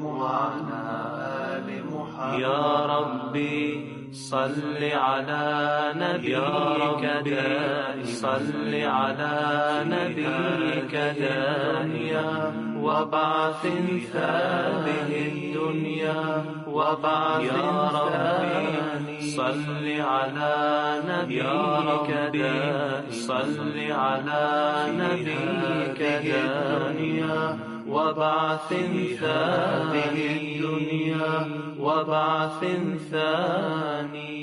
وعلى آل محمد. يا ربي صل على نبيك دائما، صل على نبيك دائما، وبعث هذه الدنيا، وبعث يا ربي صل على نبيك دائما، صل على نبيك دائما، وبعث هذه الدنيا، وبعث ثاني.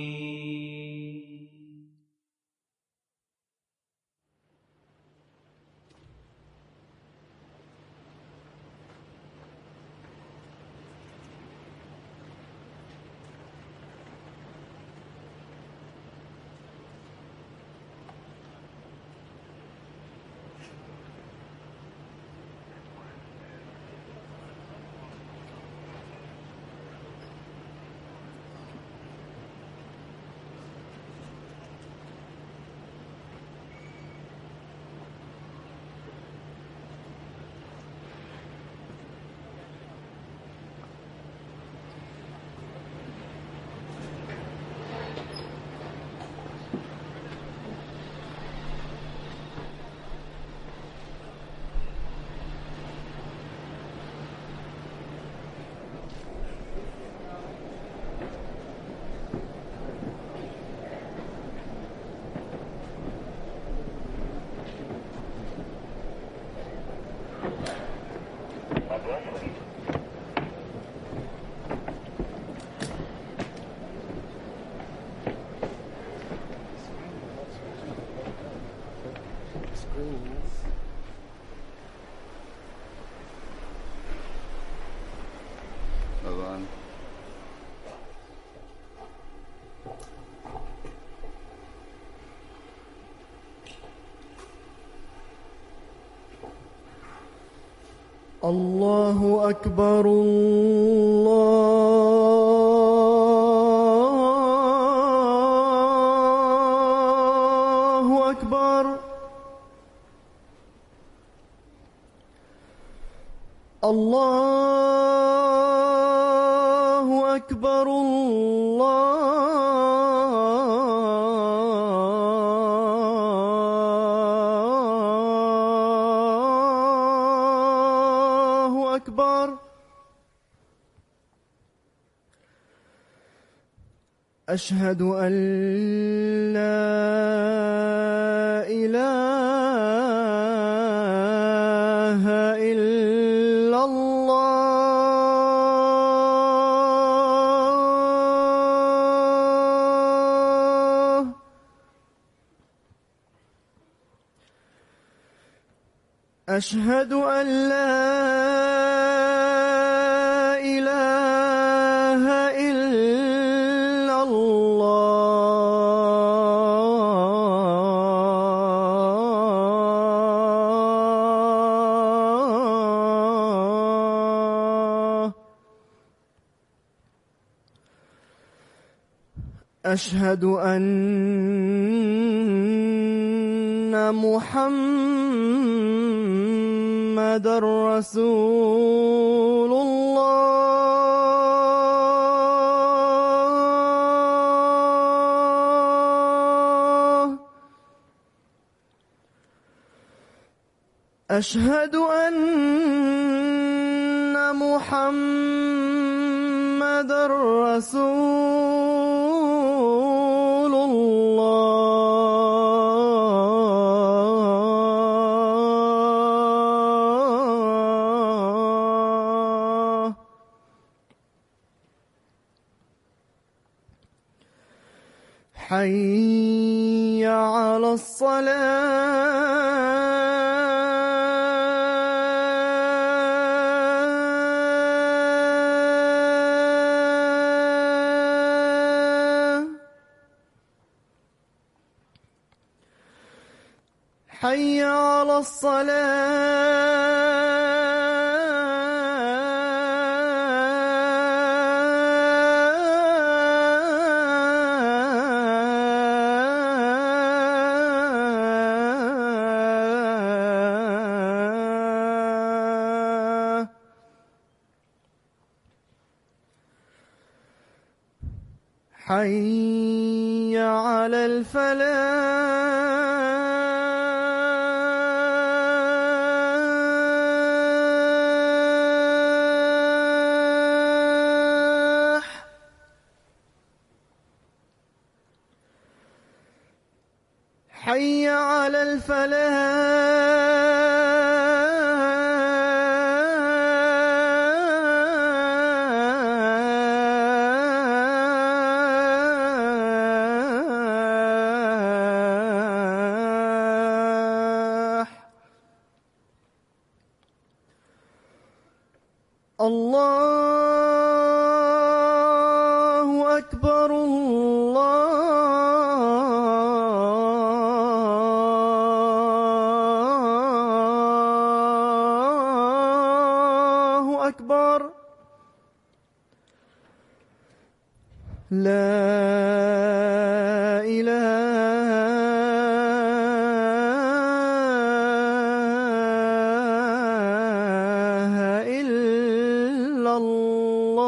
الله أكبر، الله أكبر، الله أكبر، الله أكبر. أشهد أن لا إله إلا الله. أشهد أن لا إله إلا الله. أشهد أن محمدًا رسول الله. أشهد أن محمدًا رسول الله. حي على الصلاة. حي على الصلاة. حي على الفلاح حي على الفلاح الله أكبر الله أكبر لا إله إلا الله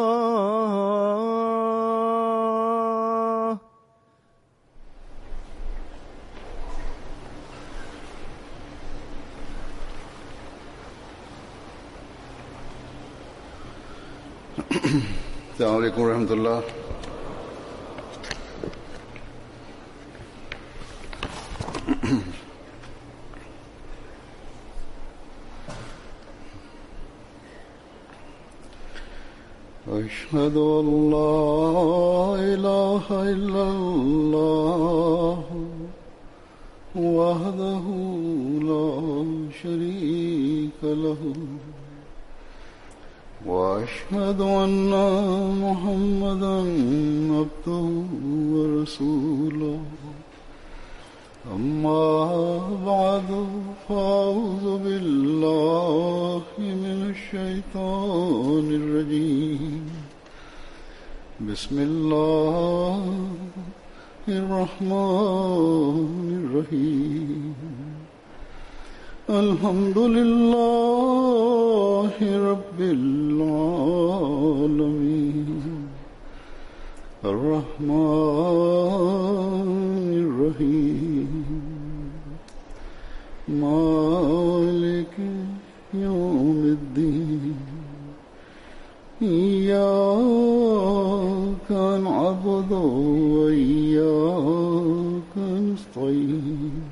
السلام عليكم ورحمة الله. أشهد أن لا إله إلا الله وحده لا شريك له وأشهد أن محمدا عبده ورسوله أما بعد فأعوذ بالله من الشيطان الرجيم بسم الله الرحمن الرحيم الحمد لله رب العالمين الرحمن الرحيم مالك يوم الدين إياك نعبد وإياك نستعين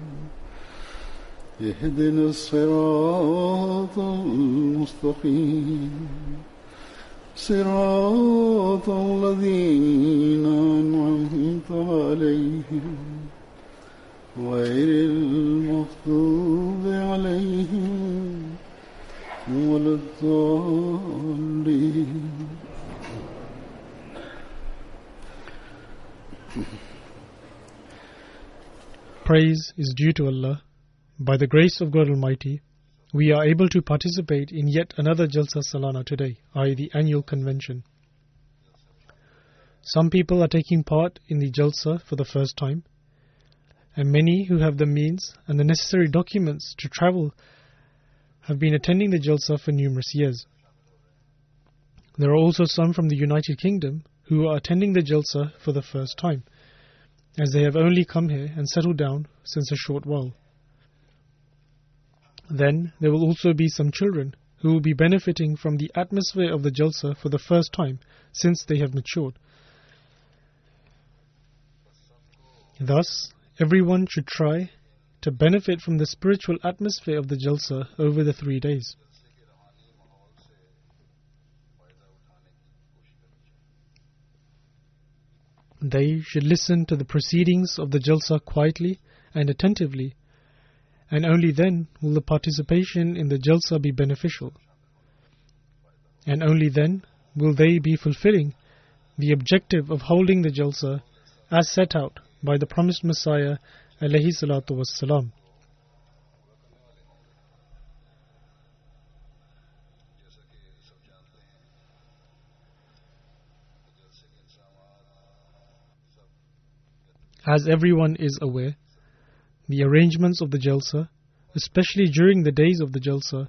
اهدنا الصراط المستقيم صراط الذين أنعمت عليهم غير المغضوب عليهم ولا الضالين. Praise is due to Allah. By the grace of God Almighty, we are able to participate in yet another Jalsa Salana today, i.e. the annual convention. Some people are taking part in the Jalsa for the first time, and many who have the means and the necessary documents to travel have been attending the Jalsa for numerous years. There are also some from the United Kingdom who are attending the Jalsa for the first time, as they have only come here and settled down since a short while. Then there will also be some children who will be benefiting from the atmosphere of the Jalsa for the first time since they have matured. Thus, everyone should try to benefit from the spiritual atmosphere of the Jalsa over the 3 days. They should listen to the proceedings of the Jalsa quietly and attentively, and only then will the participation in the Jalsa be beneficial. And only then will they be fulfilling the objective of holding the Jalsa as set out by the promised Messiah alayhi salatu wassalam. As everyone is aware, the arrangements of the Jalsa, especially during the days of the Jalsa,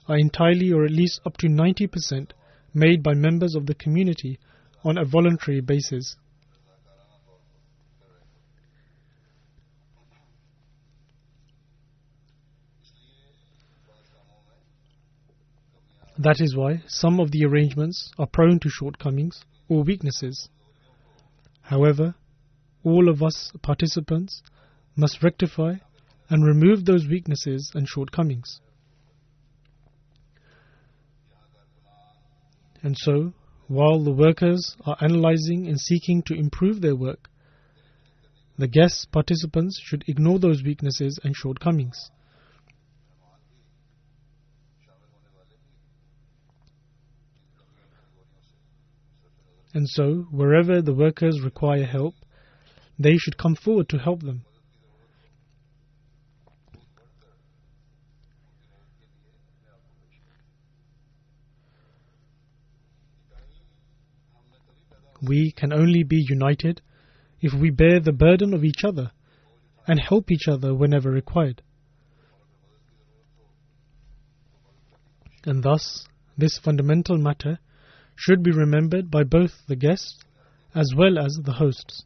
are entirely or at least up to 90% made by members of the community on a voluntary basis. That is why some of the arrangements are prone to shortcomings or weaknesses. However, all of us participants must rectify and remove those weaknesses and shortcomings. And so, while the workers are analyzing and seeking to improve their work, the guest participants should ignore those weaknesses and shortcomings. And so, wherever the workers require help, they should come forward to help them. We can only be united if we bear the burden of each other and help each other whenever required. And thus, this fundamental matter should be remembered by both the guests as well as the hosts.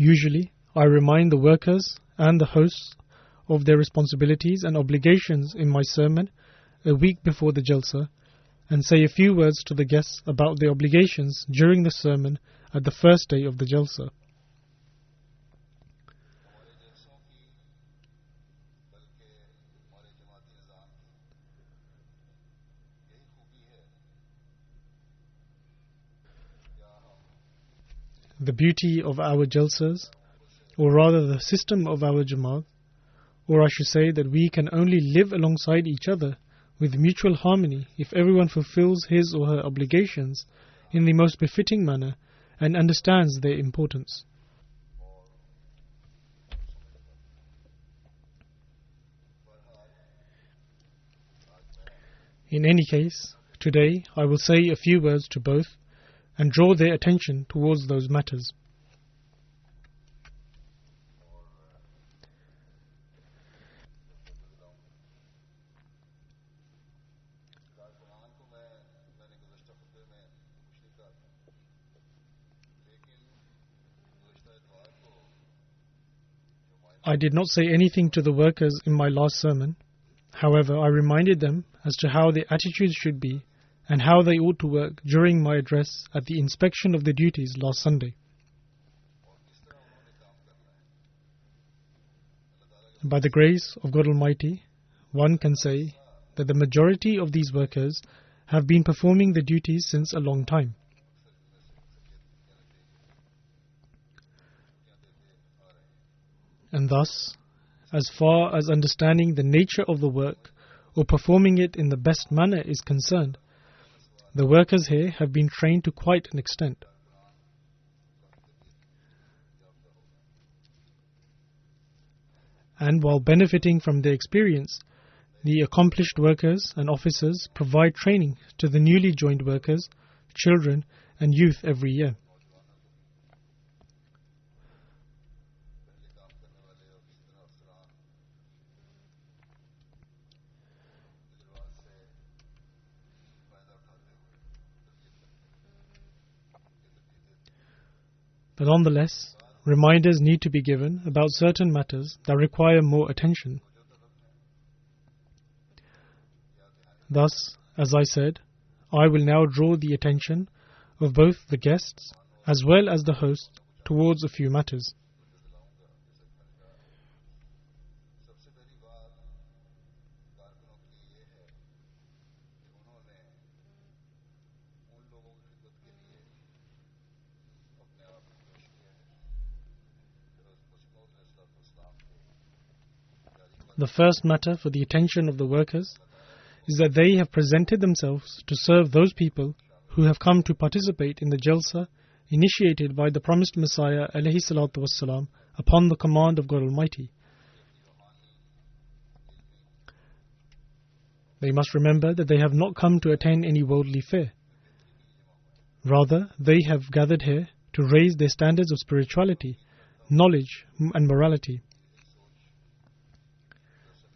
Usually, I remind the workers and the hosts of their responsibilities and obligations in my sermon a week before the Jalsa, and say a few words to the guests about their obligations during the sermon at the first day of the Jalsa. The beauty of our Jalsas, or rather the system of our Jamaat, or I should say that we can only live alongside each other with mutual harmony if everyone fulfills his or her obligations in the most befitting manner and understands their importance. In any case, today I will say a few words to both and draw their attention towards those matters. I did not say anything to the workers in my last sermon. However, I reminded them as to how their attitudes should be and how they ought to work during my address at the inspection of the duties last Sunday. By the grace of God Almighty, one can say that the majority of these workers have been performing the duties since a long time. And thus, as far as understanding the nature of the work or performing it in the best manner is concerned, the workers here have been trained to quite an extent. And while benefiting from their experience, the accomplished workers and officers provide training to the newly joined workers, children and youth every year. But nonetheless, reminders need to be given about certain matters that require more attention. Thus, as I said, I will now draw the attention of both the guests as well as the host towards a few matters. The first matter for the attention of the workers is that they have presented themselves to serve those people who have come to participate in the Jalsa initiated by the promised Messiah alayhi salatu wassalam upon the command of God Almighty. They must remember that they have not come to attend any worldly fair. Rather, they have gathered here to raise their standards of spirituality, knowledge and morality.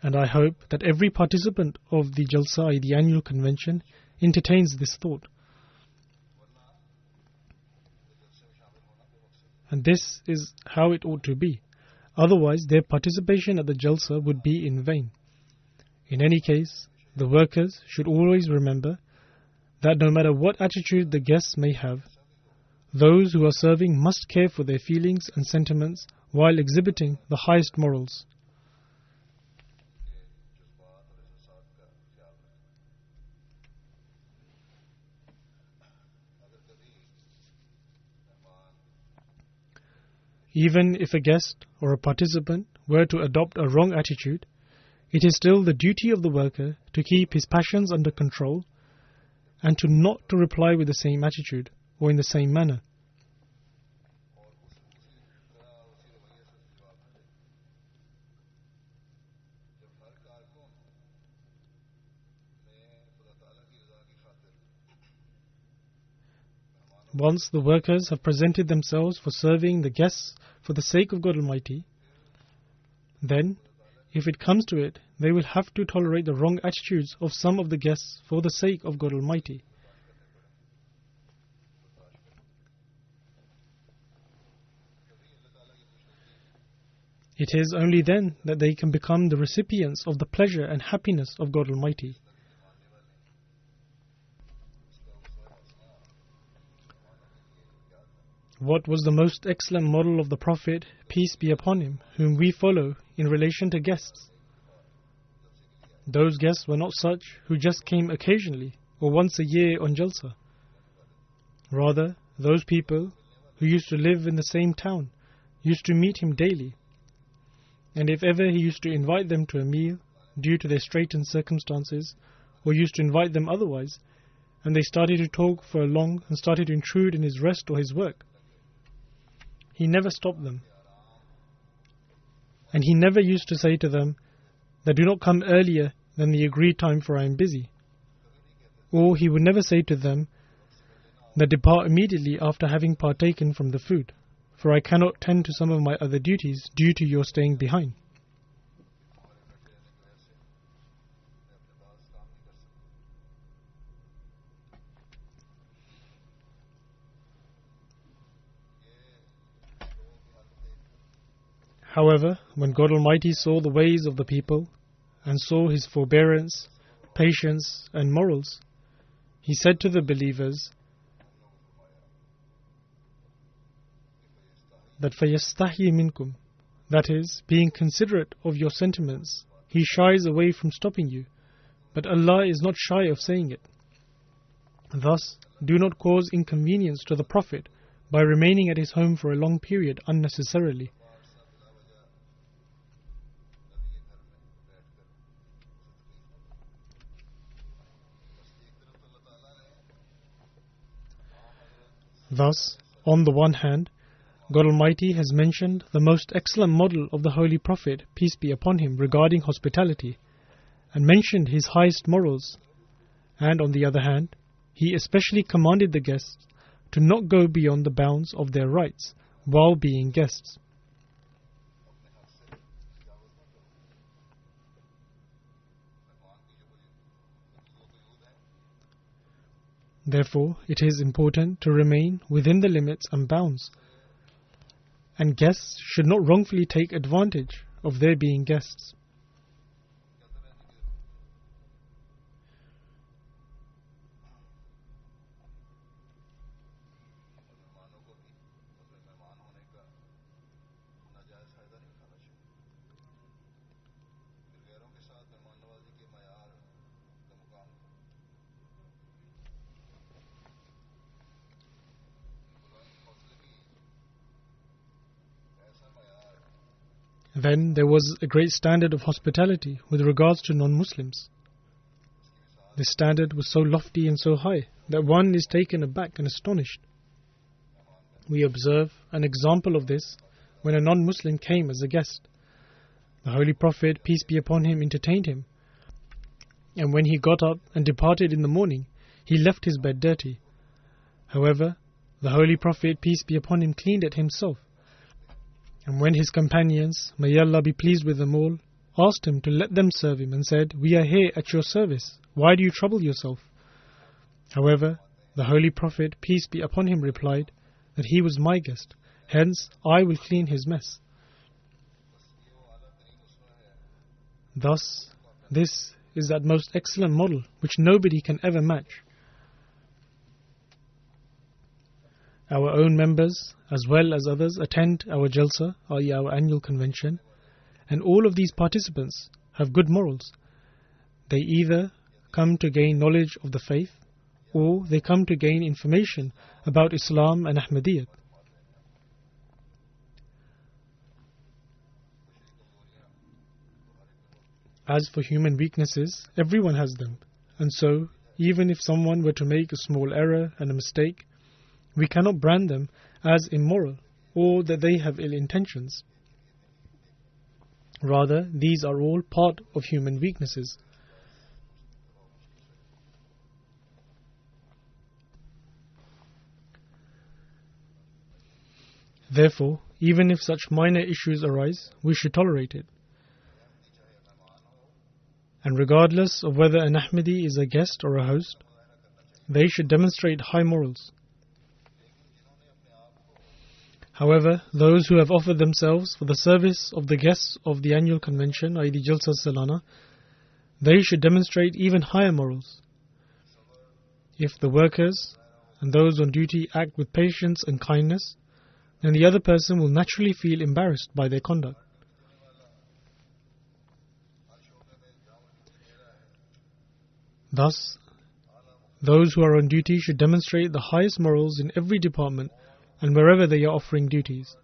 And I hope that every participant of the Jalsa, the annual convention, entertains this thought. And this is how it ought to be. Otherwise, their participation at the Jalsa would be in vain. In any case, the workers should always remember that no matter what attitude the guests may have, those who are serving must care for their feelings and sentiments while exhibiting the highest morals. Even if a guest or a participant were to adopt a wrong attitude, it is still the duty of the worker to keep his passions under control and to not to reply with the same attitude or in the same manner. Once the workers have presented themselves for serving the guests for the sake of God Almighty, then, if it comes to it, they will have to tolerate the wrong attitudes of some of the guests for the sake of God Almighty. It is only then that they can become the recipients of the pleasure and happiness of God Almighty. What was the most excellent model of the Prophet, peace be upon him, whom we follow in relation to guests? Those guests were not such who just came occasionally or once a year on Jalsa. Rather, those people who used to live in the same town used to meet him daily. And if ever he used to invite them to a meal due to their straitened circumstances, or used to invite them otherwise, and they started to talk for long and started to intrude in his rest or his work, he never stopped them. And he never used to say to them that do not come earlier than the agreed time, for I am busy. Or he would never say to them that depart immediately after having partaken from the food, for I cannot tend to some of my other duties due to your staying behind. However, when God Almighty saw the ways of the people and saw his forbearance, patience and morals, he said to the believers that فَيَسْتَحْيِ مِنْكُمْ, that is, being considerate of your sentiments, he shies away from stopping you, but Allah is not shy of saying it. Thus, do not cause inconvenience to the Prophet by remaining at his home for a long period unnecessarily. Thus, on the one hand, God Almighty has mentioned the most excellent model of the Holy Prophet, peace be upon him, regarding hospitality, and mentioned his highest morals. And on the other hand, he especially commanded the guests to not go beyond the bounds of their rights while being guests. Therefore, it is important to remain within the limits and bounds, and guests should not wrongfully take advantage of their being guests. Then there was a great standard of hospitality with regards to non-Muslims. This standard was so lofty and so high that one is taken aback and astonished. We observe an example of this when a non-Muslim came as a guest. The Holy Prophet, peace be upon him, entertained him. And when he got up and departed in the morning, he left his bed dirty. However, the Holy Prophet, peace be upon him, cleaned it himself. And when his companions, may Allah be pleased with them all, asked him to let them serve him and said, "We are here at your service. Why do you trouble yourself?" However, the Holy Prophet, peace be upon him, replied that he was my guest, hence I will clean his mess. Thus, this is that most excellent model which nobody can ever match. Our own members, as well as others, attend our Jalsa, i.e. our annual convention, and all of these participants have good morals. They either come to gain knowledge of the faith, or they come to gain information about Islam and Ahmadiyyat. As for human weaknesses, everyone has them, and so, even if someone were to make a small error and a mistake, we cannot brand them as immoral or that they have ill intentions. Rather, these are all part of human weaknesses. Therefore, even if such minor issues arise, we should tolerate it. And regardless of whether an Ahmadi is a guest or a host, they should demonstrate high morals. However, those who have offered themselves for the service of the guests of the annual convention, i.e. the Jalsa Salana, they should demonstrate even higher morals. If the workers and those on duty act with patience and kindness, then the other person will naturally feel embarrassed by their conduct. Thus, those who are on duty should demonstrate the highest morals in every department and wherever they are offering duties.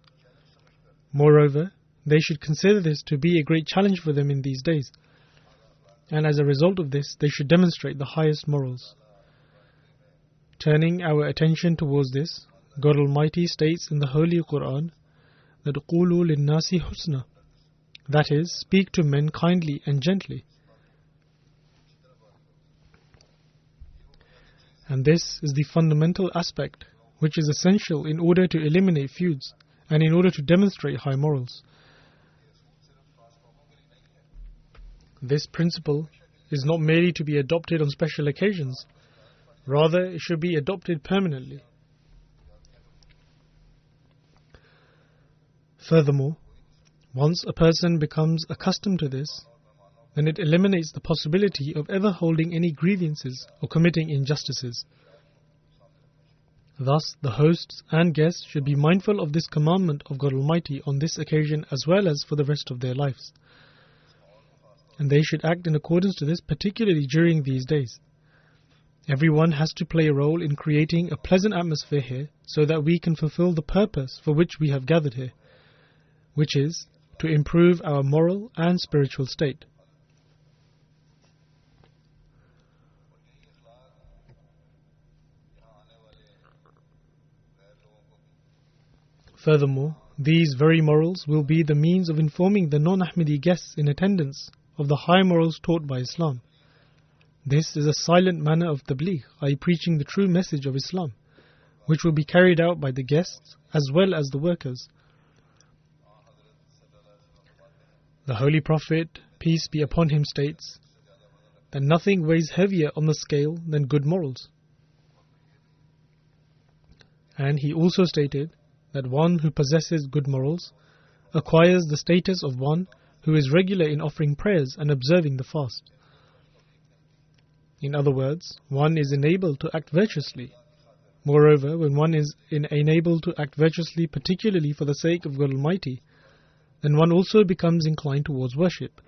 Moreover, they should consider this to be a great challenge for them in these days, and as a result of this, they should demonstrate the highest morals. Turning our attention towards this, God Almighty states in the Holy Quran that قُولُوا لِلنَّاسِ حُسْنًا, that is, speak to men kindly and gently. And this is the fundamental aspect which is essential in order to eliminate feuds and in order to demonstrate high morals. This principle is not merely to be adopted on special occasions, rather it should be adopted permanently. Furthermore, once a person becomes accustomed to this, then it eliminates the possibility of ever holding any grievances or committing injustices. Thus, the hosts and guests should be mindful of this commandment of God Almighty on this occasion as well as for the rest of their lives. And they should act in accordance to this, particularly during these days. Everyone has to play a role in creating a pleasant atmosphere here so that we can fulfill the purpose for which we have gathered here, which is to improve our moral and spiritual state. Furthermore, these very morals will be the means of informing the non-Ahmadi guests in attendance of the high morals taught by Islam. This is a silent manner of tabligh, i.e. preaching the true message of Islam, which will be carried out by the guests as well as the workers. The Holy Prophet, peace be upon him, states that nothing weighs heavier on the scale than good morals. And he also stated that one who possesses good morals acquires the status of one who is regular in offering prayers and observing the fast. In other words, one is enabled to act virtuously. Moreover, when one is enabled to act virtuously, particularly for the sake of God Almighty, then one also becomes inclined towards worship.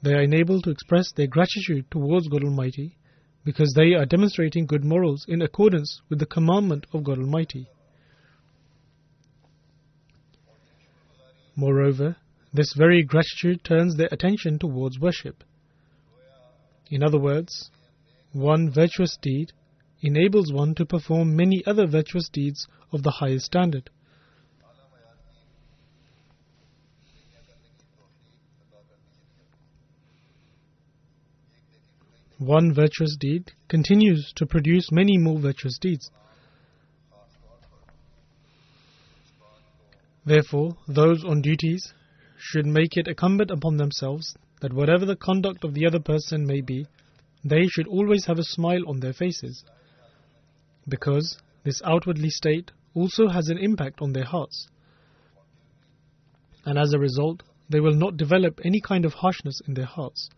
They are enabled to express their gratitude towards God Almighty because they are demonstrating good morals in accordance with the commandment of God Almighty. Moreover, this very gratitude turns their attention towards worship. In other words, one virtuous deed enables one to perform many other virtuous deeds of the highest standard. One virtuous deed continues to produce many more virtuous deeds. Therefore, those on duties should make it incumbent upon themselves that whatever the conduct of the other person may be, they should always have a smile on their faces, because this outwardly state also has an impact on their hearts, and as a result, they will not develop any kind of harshness in their hearts.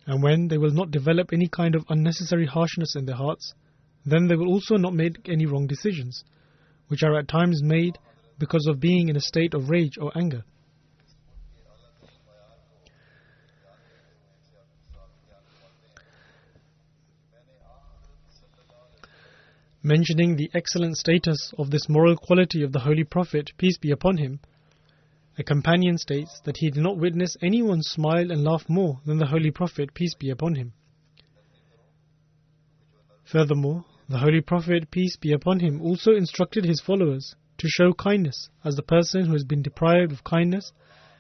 And when they will not develop any kind of unnecessary harshness in their hearts, then they will also not make any wrong decisions, which are at times made because of being in a state of rage or anger. Mentioning the excellent status of this moral quality of the Holy Prophet, peace be upon him, a companion states that he did not witness anyone smile and laugh more than the Holy Prophet, peace be upon him. Furthermore, the Holy Prophet, peace be upon him, also instructed his followers to show kindness, as the person who has been deprived of kindness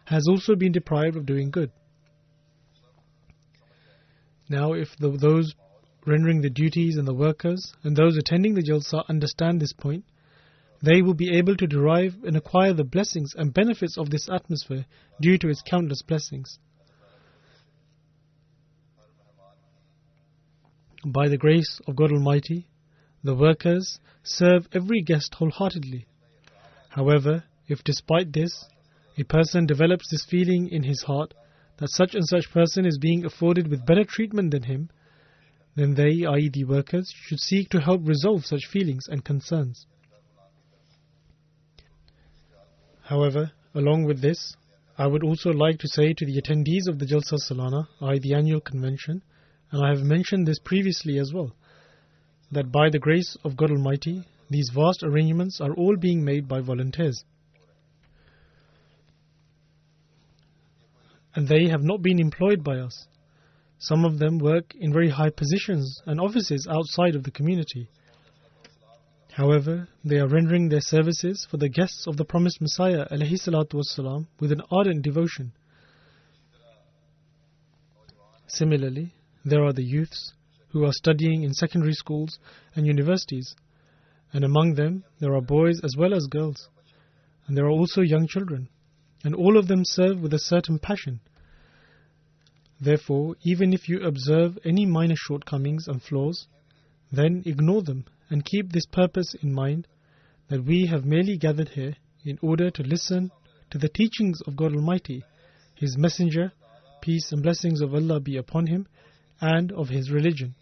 has also been deprived of doing good. Now, if those rendering the duties and the workers and those attending the Jalsa understand this point, they will be able to derive and acquire the blessings and benefits of this atmosphere due to its countless blessings. By the grace of God Almighty, the workers serve every guest wholeheartedly. However, if despite this, a person develops this feeling in his heart that such and such person is being afforded with better treatment than him, then they, i.e. the workers, should seek to help resolve such feelings and concerns. However, along with this, I would also like to say to the attendees of the Jalsa Salana, i.e. the annual convention, and I have mentioned this previously as well, that by the grace of God Almighty, these vast arrangements are all being made by volunteers. And they have not been employed by us. Some of them work in very high positions and offices outside of the community. However, they are rendering their services for the guests of the promised Messiah ﷺ with an ardent devotion. Similarly, there are the youths who are studying in secondary schools and universities, and among them there are boys as well as girls, and there are also young children, and all of them serve with a certain passion. Therefore, even if you observe any minor shortcomings and flaws, then ignore them and keep this purpose in mind, that we have merely gathered here in order to listen to the teachings of God Almighty, His Messenger, peace and blessings of Allah be upon him, and of His religion.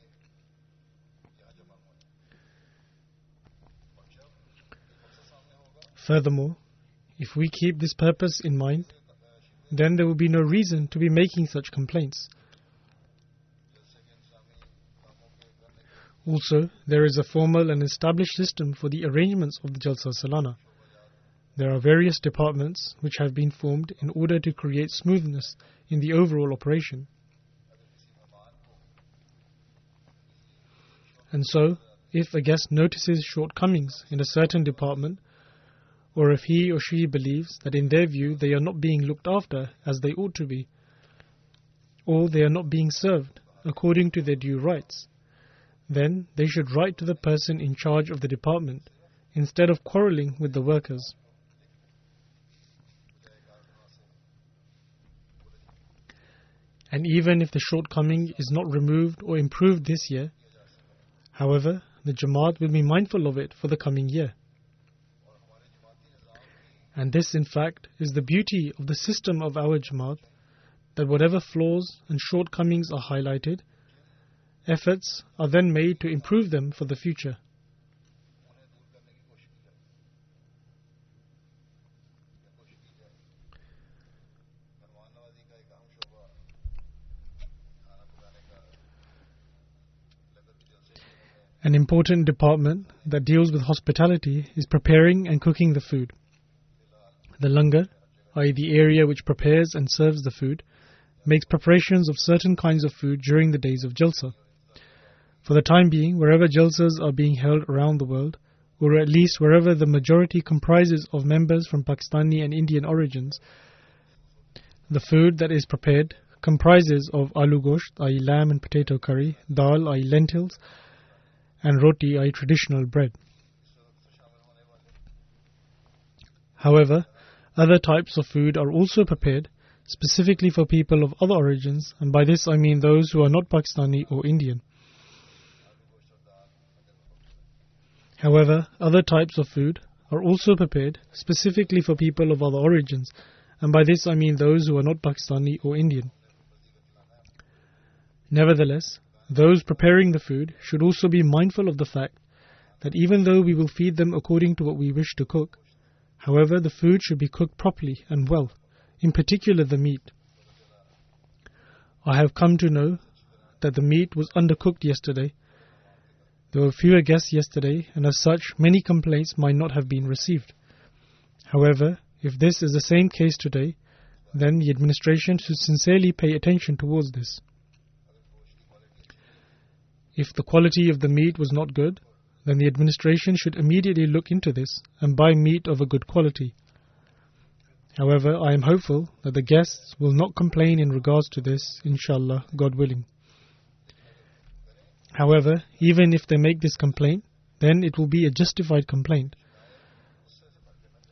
Furthermore, if we keep this purpose in mind, then there will be no reason to be making such complaints. Also, there is a formal and established system for the arrangements of the Jalsa Salana. There are various departments which have been formed in order to create smoothness in the overall operation. And so, if a guest notices shortcomings in a certain department, or if he or she believes that in their view they are not being looked after as they ought to be, or they are not being served according to their due rights, then they should write to the person in charge of the department instead of quarreling with the workers. And even if the shortcoming is not removed or improved this year, however, the Jamaat will be mindful of it for the coming year. And this, in fact, is the beauty of the system of our Jamaat, that whatever flaws and shortcomings are highlighted, efforts are then made to improve them for the future. An important department that deals with hospitality is preparing and cooking the food. The langar, i.e. the area which prepares and serves the food, makes preparations of certain kinds of food during the days of Jalsa. For the time being, wherever Jalsas are being held around the world, or at least wherever the majority comprises of members from Pakistani and Indian origins, the food that is prepared comprises of aloo gosht, i.e. lamb and potato curry, dal, i.e. lentils, and roti, i.e. traditional bread. However, other types of food are also prepared specifically for people of other origins, and by this I mean those who are not Pakistani or Indian. However, other types of food are also prepared specifically for people of other origins, and by this I mean those who are not Pakistani or Indian. Nevertheless, those preparing the food should also be mindful of the fact that even though we will feed them according to what we wish to cook, however, the food should be cooked properly and well, in particular the meat. I have come to know that the meat was undercooked yesterday. There were fewer guests yesterday, and as such, many complaints might not have been received. However, if this is the same case today, then the administration should sincerely pay attention towards this. If the quality of the meat was not good, then the administration should immediately look into this and buy meat of a good quality. However, I am hopeful that the guests will not complain in regards to this, inshallah, God willing. However, even if they make this complaint, then it will be a justified complaint.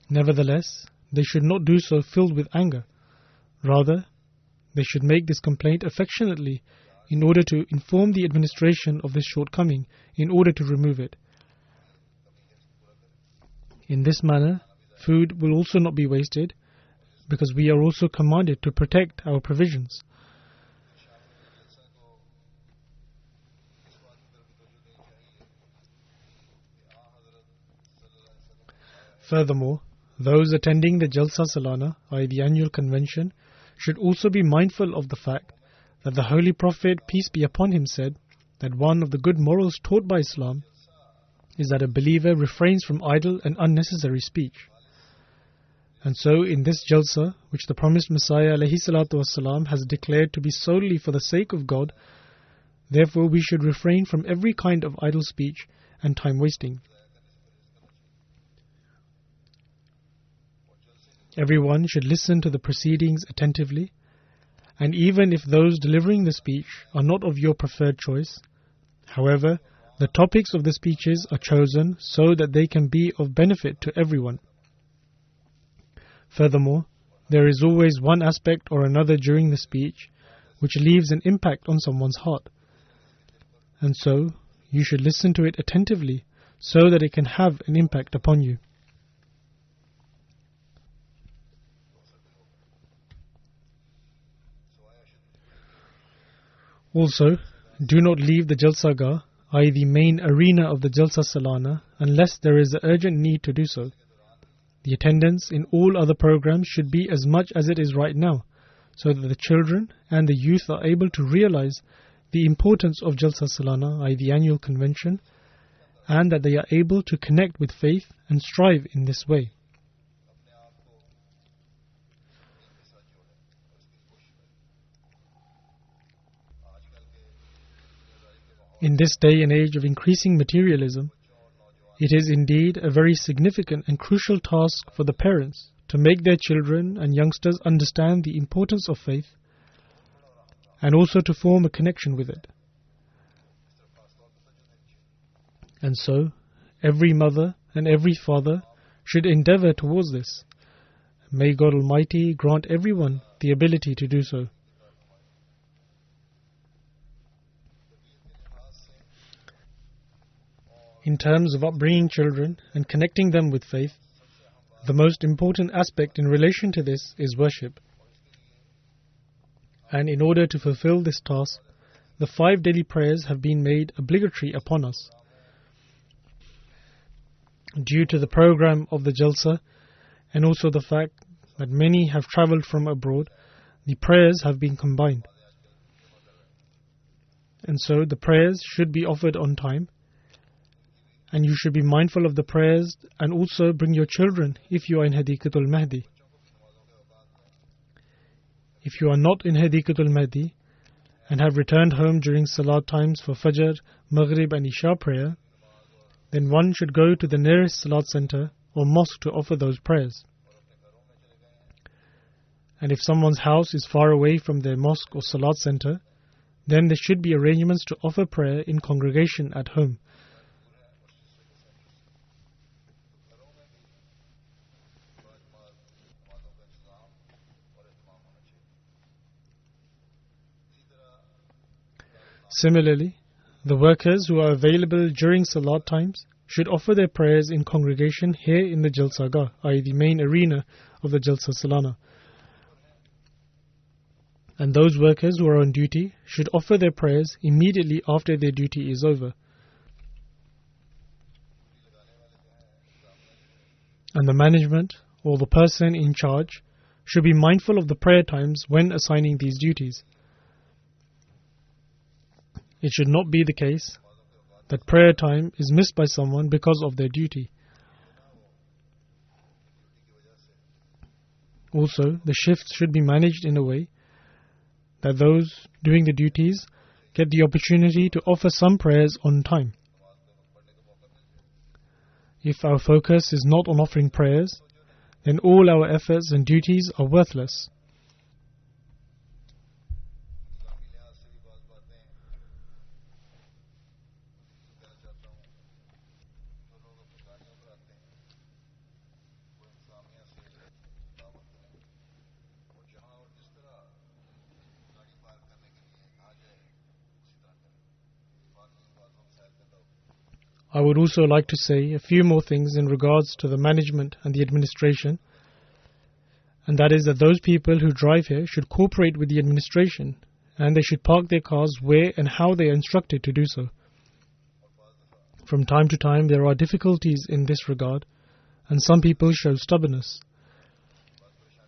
Nevertheless, they should not do so filled with anger. Rather, they should make this complaint affectionately in order to inform the administration of this shortcoming, in order to remove it. In this manner, food will also not be wasted, because we are also commanded to protect our provisions. Furthermore, those attending the Jalsa Salana, i.e. the annual convention, should also be mindful of the fact that the Holy Prophet, peace be upon him, said that one of the good morals taught by Islam is that a believer refrains from idle and unnecessary speech. And so in this Jalsa, which the promised Messiah ﷺ has declared to be solely for the sake of God, therefore we should refrain from every kind of idle speech and time wasting. Everyone should listen to the proceedings attentively, and even if those delivering the speech are not of your preferred choice, however, the topics of the speeches are chosen so that they can be of benefit to everyone. Furthermore, there is always one aspect or another during the speech which leaves an impact on someone's heart, and so you should listen to it attentively so that it can have an impact upon you. Also, do not leave the Jalsagah, i.e. the main arena of the Jalsa Salana, unless there is an urgent need to do so. The attendance in all other programs should be as much as it is right now, so that the children and the youth are able to realize the importance of Jalsa Salana, i.e. the annual convention, and that they are able to connect with faith and strive in this way. In this day and age of increasing materialism, it is indeed a very significant and crucial task for the parents to make their children and youngsters understand the importance of faith and also to form a connection with it. And so, every mother and every father should endeavor towards this. May God Almighty grant everyone the ability to do so. In terms of upbringing children and connecting them with faith, the most important aspect in relation to this is worship. And in order to fulfill this task, the 5 daily prayers have been made obligatory upon us. Due to the program of the Jalsa and also the fact that many have travelled from abroad, the prayers have been combined. And so the prayers should be offered on time, and you should be mindful of the prayers and also bring your children if you are in Hadikatul Mahdi. If you are not in Hadikatul Mahdi and have returned home during Salat times for Fajr, Maghrib and Isha prayer, then one should go to the nearest Salat center or mosque to offer those prayers. And if someone's house is far away from their mosque or Salat center, then there should be arrangements to offer prayer in congregation at home. Similarly, the workers who are available during Salat times should offer their prayers in congregation here in the Jalsa Gah, i.e. the main arena of the Jalsa Salana. And those workers who are on duty should offer their prayers immediately after their duty is over. And the management or the person in charge should be mindful of the prayer times when assigning these duties. It should not be the case that prayer time is missed by someone because of their duty. Also, the shifts should be managed in a way that those doing the duties get the opportunity to offer some prayers on time. If our focus is not on offering prayers, then all our efforts and duties are worthless. I would also like to say a few more things in regards to the management and the administration, and that is that those people who drive here should cooperate with the administration, and they should park their cars where and how they are instructed to do so. From time to time there are difficulties in this regard, and some people show stubbornness.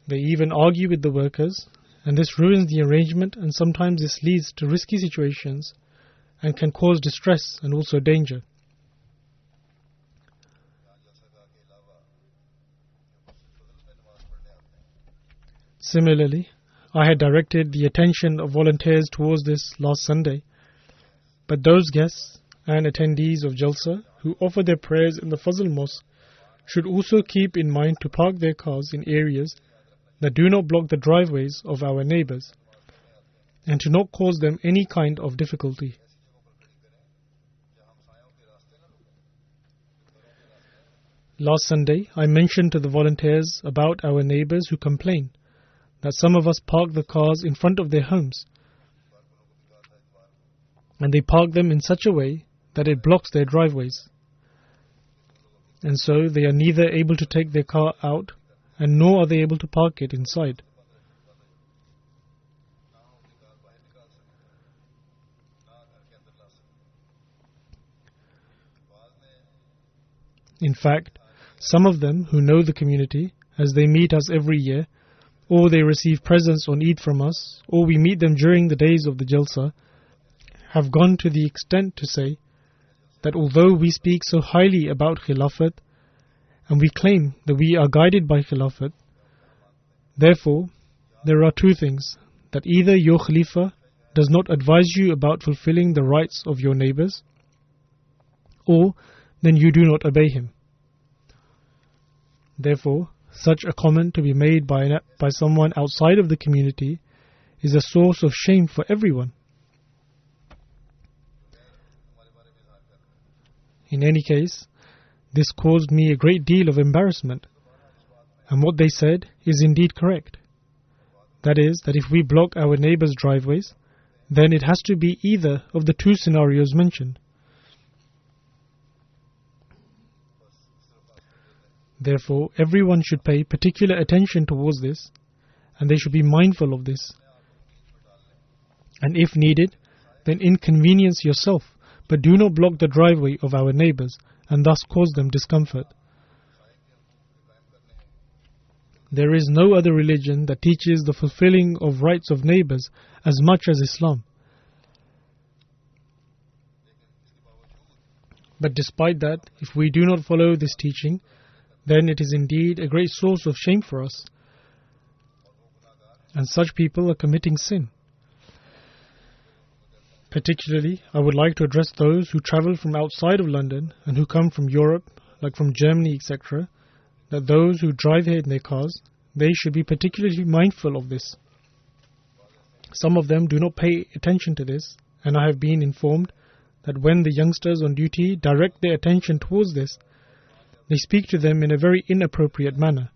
They even argue with the workers, and this ruins the arrangement, and sometimes this leads to risky situations and can cause distress and also danger. Similarly, I had directed the attention of volunteers towards this last Sunday, but those guests and attendees of Jalsa who offer their prayers in the Fazl Mosque should also keep in mind to park their cars in areas that do not block the driveways of our neighbors, and to not cause them any kind of difficulty. Last Sunday, I mentioned to the volunteers about our neighbors who complain that some of us park the cars in front of their homes, and they park them in such a way that it blocks their driveways, and so they are neither able to take their car out and nor are they able to park it inside. In fact, some of them who know the community, as they meet us every year, or they receive presents on Eid from us, or we meet them during the days of the Jalsa, have gone to the extent to say that although we speak so highly about Khilafat, and we claim that we are guided by Khilafat, therefore there are two things: that either your Khalifa does not advise you about fulfilling the rights of your neighbors, or then you do not obey him. Therefore, such a comment to be made by someone outside of the community is a source of shame for everyone. In any case, this caused me a great deal of embarrassment, and what they said is indeed correct. That is, that if we block our neighbors' driveways, then it has to be either of the two scenarios mentioned. Therefore, everyone should pay particular attention towards this, and they should be mindful of this. And if needed, then inconvenience yourself, but do not block the driveway of our neighbors, and thus cause them discomfort. There is no other religion that teaches the fulfilling of rights of neighbors as much as Islam. But despite that, if we do not follow this teaching, then it is indeed a great source of shame for us, and such people are committing sin. Particularly, I would like to address those who travel from outside of London and who come from Europe, like from Germany, etc., that those who drive here in their cars, they should be particularly mindful of this. Some of them do not pay attention to this, and I have been informed that when the youngsters on duty direct their attention towards this, they speak to them in a very inappropriate manner.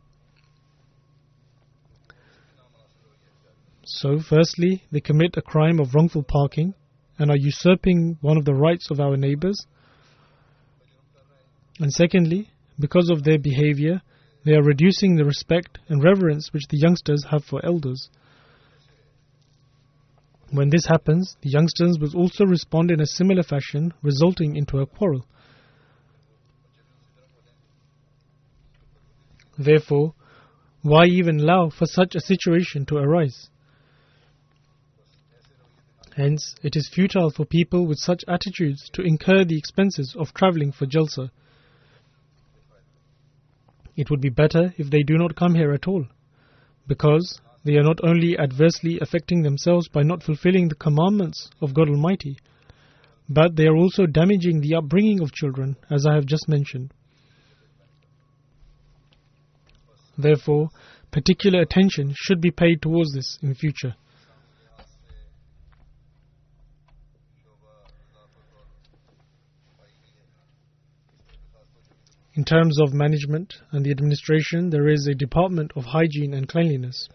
So, firstly, they commit a crime of wrongful parking, and are usurping one of the rights of our neighbors. And secondly, because of their behavior, they are reducing the respect and reverence which the youngsters have for elders. When this happens, the youngsters will also respond in a similar fashion, resulting into a quarrel. Therefore, why even allow for such a situation to arise? Hence, it is futile for people with such attitudes to incur the expenses of travelling for Jalsa. It would be better if they do not come here at all, because they are not only adversely affecting themselves by not fulfilling the commandments of God Almighty, but they are also damaging the upbringing of children, as I have just mentioned. Therefore, particular attention should be paid towards this in future. In terms of management and the administration, there is a department of hygiene and cleanliness,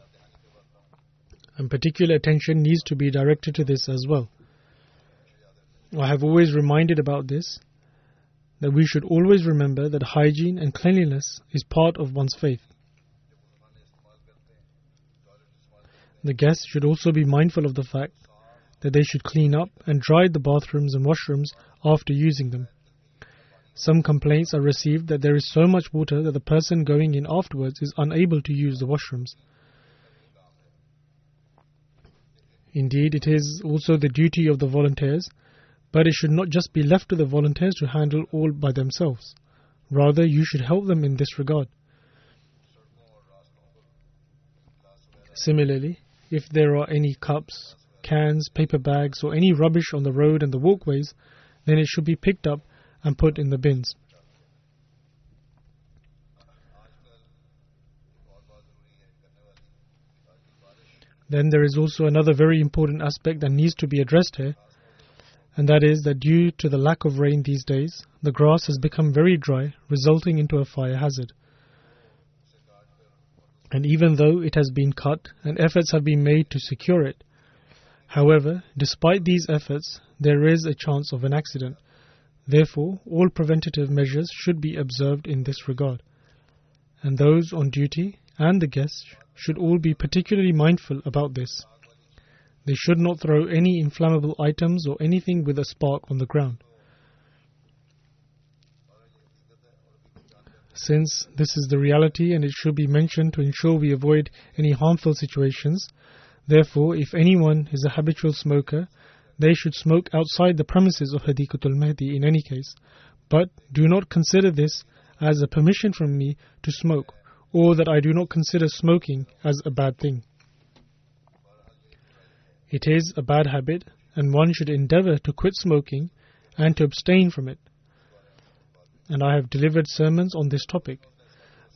and particular attention needs to be directed to this as well. I have always reminded about this, that we should always remember that hygiene and cleanliness is part of one's faith. The guests should also be mindful of the fact that they should clean up and dry the bathrooms and washrooms after using them. Some complaints are received that there is so much water that the person going in afterwards is unable to use the washrooms. Indeed, it is also the duty of the volunteers, but it should not just be left to the volunteers to handle all by themselves. Rather, you should help them in this regard. Similarly, if there are any cups, cans, paper bags or any rubbish on the road and the walkways, then it should be picked up and put in the bins. Then there is also another very important aspect that needs to be addressed here, and that is that due to the lack of rain these days, the grass has become very dry, resulting into a fire hazard. And even though it has been cut and efforts have been made to secure it, however, despite these efforts, there is a chance of an accident. Therefore, all preventative measures should be observed in this regard, and those on duty and the guests should all be particularly mindful about this. They should not throw any inflammable items or anything with a spark on the ground. Since this is the reality and it should be mentioned to ensure we avoid any harmful situations, therefore, if anyone is a habitual smoker, they should smoke outside the premises of Hadikatul Mahdi in any case, but do not consider this as a permission from me to smoke, or that I do not consider smoking as a bad thing. It is a bad habit, and one should endeavor to quit smoking and to abstain from it. And I have delivered sermons on this topic.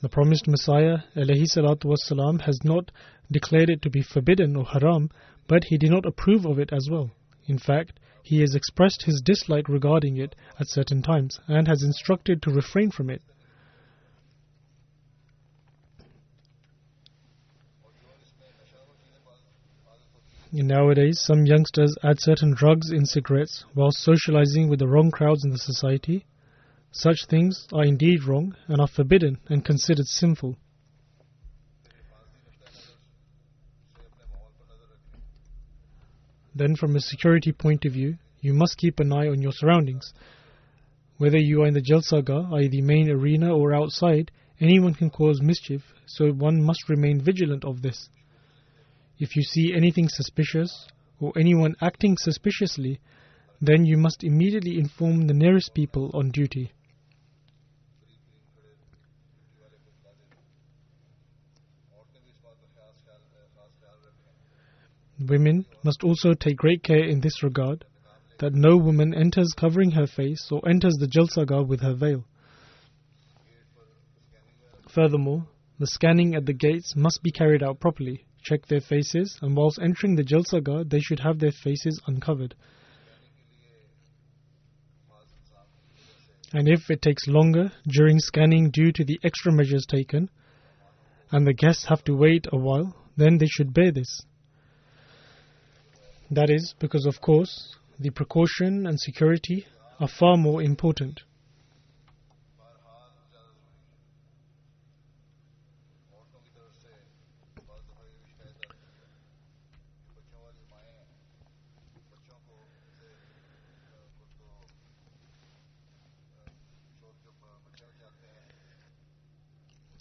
The promised Messiah ﷺ has not declared it to be forbidden or haram, but he did not approve of it as well. In fact, he has expressed his dislike regarding it at certain times and has instructed to refrain from it. Nowadays, some youngsters add certain drugs in cigarettes while socializing with the wrong crowds in the society. Such things are indeed wrong and are forbidden and considered sinful. Then, from a security point of view, you must keep an eye on your surroundings. Whether you are in the Jalsagah, i.e. the main arena, or outside, anyone can cause mischief, so one must remain vigilant of this. If you see anything suspicious, or anyone acting suspiciously, then you must immediately inform the nearest people on duty. Women must also take great care in this regard, that no woman enters covering her face or enters the Jalsagah with her veil. Furthermore, the scanning at the gates must be carried out properly. Check their faces, and whilst entering the Jalsagah, they should have their faces uncovered. And if it takes longer during scanning due to the extra measures taken, and the guests have to wait a while, then they should bear this. That is because, of course, the precaution and security are far more important.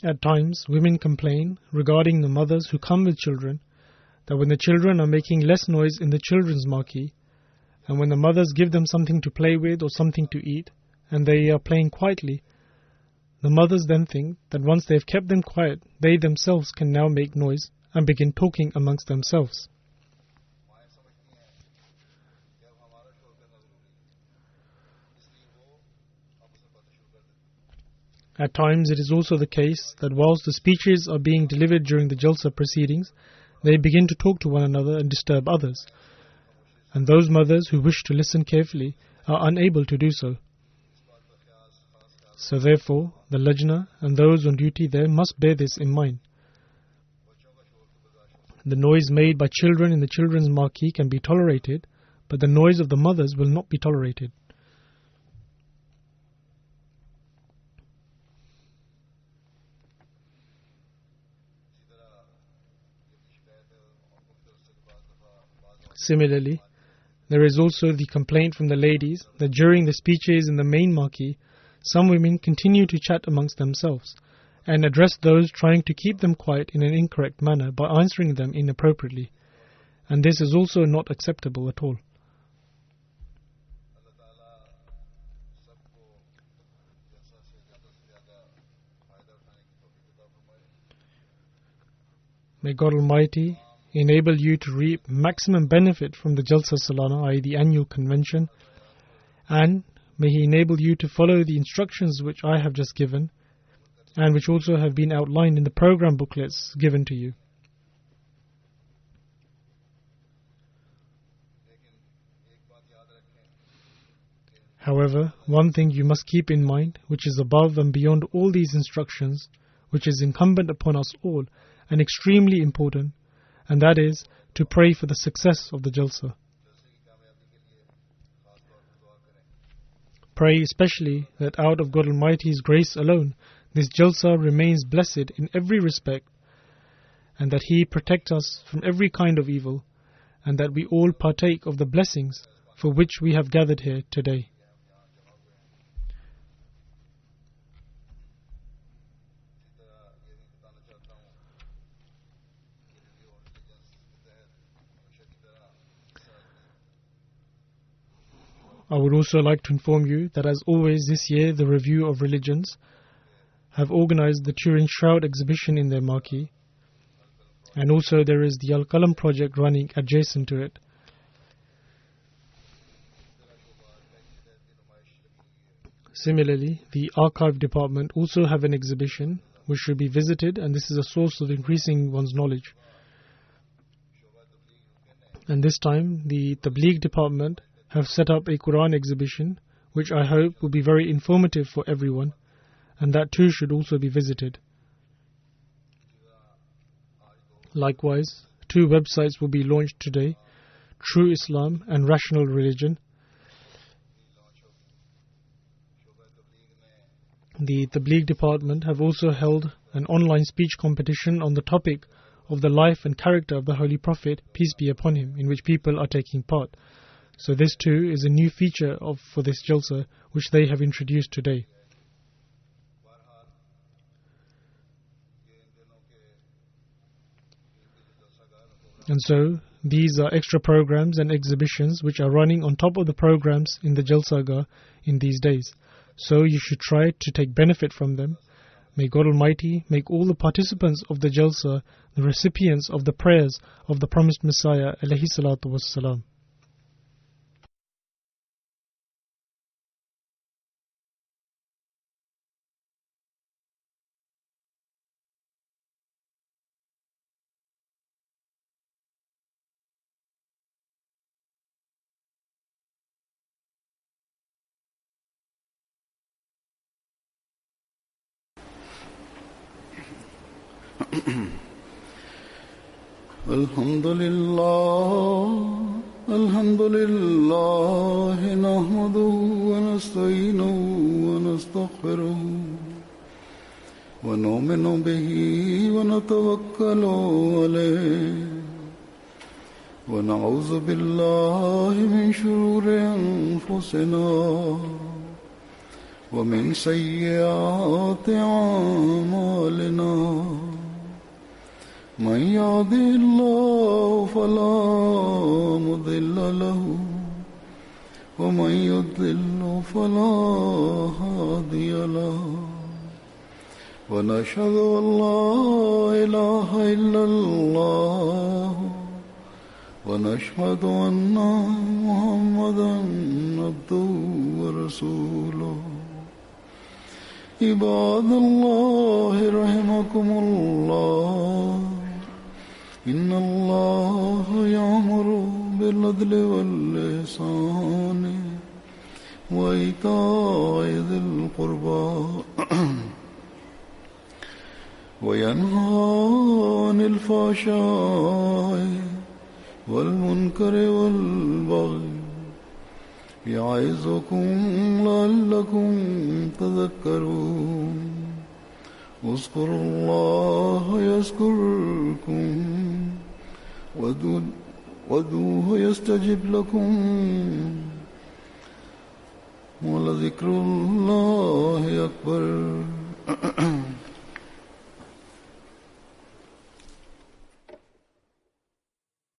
At times, women complain regarding the mothers who come with children that when the children are making less noise in the children's marquee, and when the mothers give them something to play with or something to eat, and they are playing quietly, the mothers then think that once they have kept them quiet, they themselves can now make noise and begin talking amongst themselves. At times, it is also the case that whilst the speeches are being delivered during the Jalsa proceedings, they begin to talk to one another and disturb others. And those mothers who wish to listen carefully are unable to do so. So therefore, the Lajna and those on duty there must bear this in mind. The noise made by children in the children's marquee can be tolerated, but the noise of the mothers will not be tolerated. Similarly, there is also the complaint from the ladies that during the speeches in the main marquee, some women continue to chat amongst themselves and address those trying to keep them quiet in an incorrect manner by answering them inappropriately. And this is also not acceptable at all. May God Almighty enable you to reap maximum benefit from the Jalsa Salana, i.e. the annual convention, and may He enable you to follow the instructions which I have just given and which also have been outlined in the program booklets given to you. However, one thing you must keep in mind, which is above and beyond all these instructions, which is incumbent upon us all and extremely important, and that is to pray for the success of the Jalsa. Pray especially that out of God Almighty's grace alone, this Jalsa remains blessed in every respect, and that He protect us from every kind of evil, and that we all partake of the blessings for which we have gathered here today. I would also like to inform you that as always this year the Review of Religions have organized the Turin Shroud exhibition in their marquee, and also there is the Al-Qalam project running adjacent to it. Similarly, the Archive Department also have an exhibition which should be visited, and this is a source of increasing one's knowledge. And this time the Tabligh Department have set up a Quran exhibition which I hope will be very informative for everyone, and that too should also be visited. Likewise, 2 websites will be launched today, True Islam and Rational Religion. The Tabligh Department have also held an online speech competition on the topic of the life and character of the Holy Prophet, peace be upon him, in which people are taking part. So this too is a new feature for this Jalsa which they have introduced today. And so these are extra programs and exhibitions which are running on top of the programs in the Jalsaga in these days. So you should try to take benefit from them. May God Almighty make all the participants of the Jalsa the recipients of the prayers of the promised Messiah alayhi salatu wassalam. الحمد لله الحمد لله نحمده ونستعينه ونستغفره ونؤمن به ونتوكل عليه ونعوذ بالله من شرور أنفسنا ومن سيئات أعمالنا من يهده الله فلا مضل له ومن يضلل فلا هادي له ونشهد أن لا إله إلا الله ونشهد أن محمدا عبده ورسوله عباد الله رحمكم الله إن الله يأمر بالعدل والإحسان وإيتاء ذي القربى وينهى عن الفحشاء والمنكر والبغي يعظكم لعلكم تذكرون اذكروا الله يذكركم وادعوه يستجب لكم ولذكر الله أكبر